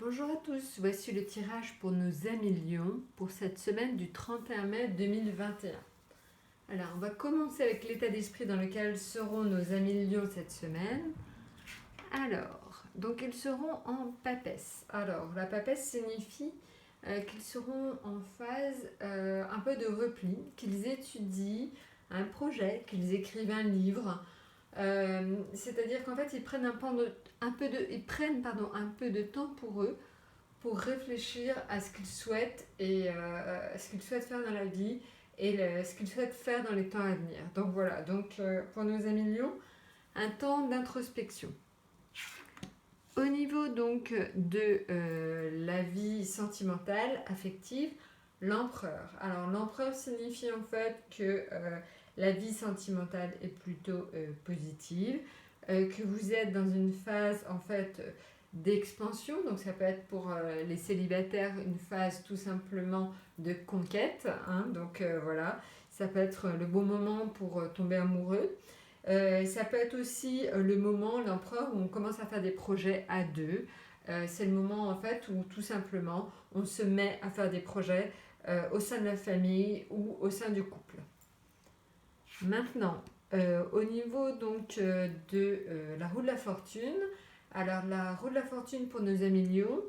Bonjour à tous, voici le tirage pour nos amis Lions pour cette semaine du 31 mai 2021. Alors, on va commencer avec l'état d'esprit dans lequel seront nos amis Lions cette semaine. Alors, donc ils seront en papesse. Alors, la papesse signifie qu'ils seront en phase un peu de repli, qu'ils étudient un projet, qu'ils écrivent un livre. C'est-à-dire qu'en fait, ils prennent un peu de temps pour eux, pour réfléchir à ce qu'ils souhaitent et ce qu'ils souhaitent faire dans la vie et ce qu'ils souhaitent faire dans les temps à venir. Donc voilà, pour nos amis Lions, un temps d'introspection. Au niveau donc de la vie sentimentale, affective, l'empereur. Alors l'empereur signifie en fait que la vie sentimentale est plutôt positive, que vous êtes dans une phase en fait d'expansion, donc ça peut être pour les célibataires une phase tout simplement de conquête, hein, voilà, ça peut être le bon moment pour tomber amoureux. Ça peut être aussi le moment, l'empereur, où on commence à faire des projets à deux. C'est le moment en fait où tout simplement on se met à faire des projets au sein de la famille ou au sein du couple. Maintenant, au niveau donc de la roue de la fortune, alors la roue de la fortune pour nos amis Lions,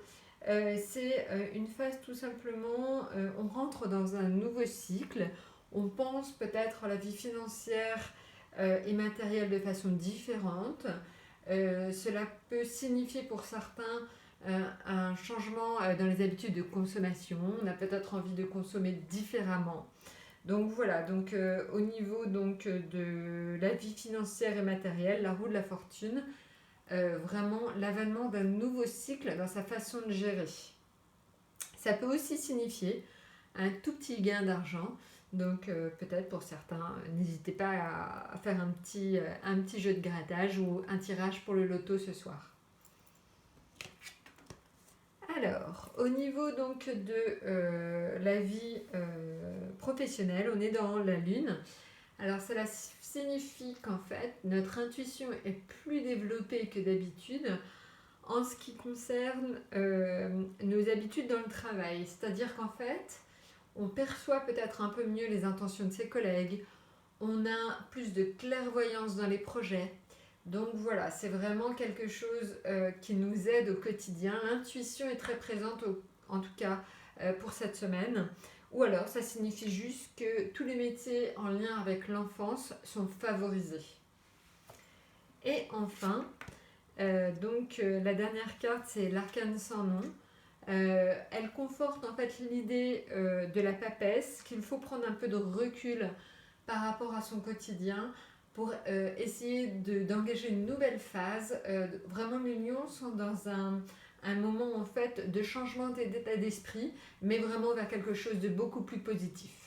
c'est une phase tout simplement, on rentre dans un nouveau cycle, on pense peut-être à la vie financière et matérielle de façon différente. Cela peut signifier pour certains un changement dans les habitudes de consommation, on a peut-être envie de consommer différemment. Donc voilà, au niveau de la vie financière et matérielle, la roue de la fortune, vraiment l'avènement d'un nouveau cycle dans sa façon de gérer. Ça peut aussi signifier un tout petit gain d'argent, donc peut-être pour certains, n'hésitez pas à faire un petit jeu de grattage ou un tirage pour le loto ce soir. Alors, au niveau donc de la vie professionnelle, on est dans la lune. Alors cela signifie qu'en fait, notre intuition est plus développée que d'habitude en ce qui concerne nos habitudes dans le travail. C'est-à-dire qu'en fait, on perçoit peut-être un peu mieux les intentions de ses collègues, on a plus de clairvoyance dans les projets. Donc voilà, c'est vraiment quelque chose qui nous aide au quotidien. L'intuition est très présente, en tout cas pour cette semaine. Ou alors, ça signifie juste que tous les métiers en lien avec l'enfance sont favorisés. Et enfin, la dernière carte, c'est l'arcane sans nom. Elle conforte en fait l'idée de la papesse, qu'il faut prendre un peu de recul par rapport à son quotidien pour essayer d'engager une nouvelle phase. Vraiment, les lions sont dans un moment en fait de changement d'état d'esprit, mais vraiment vers quelque chose de beaucoup plus positif.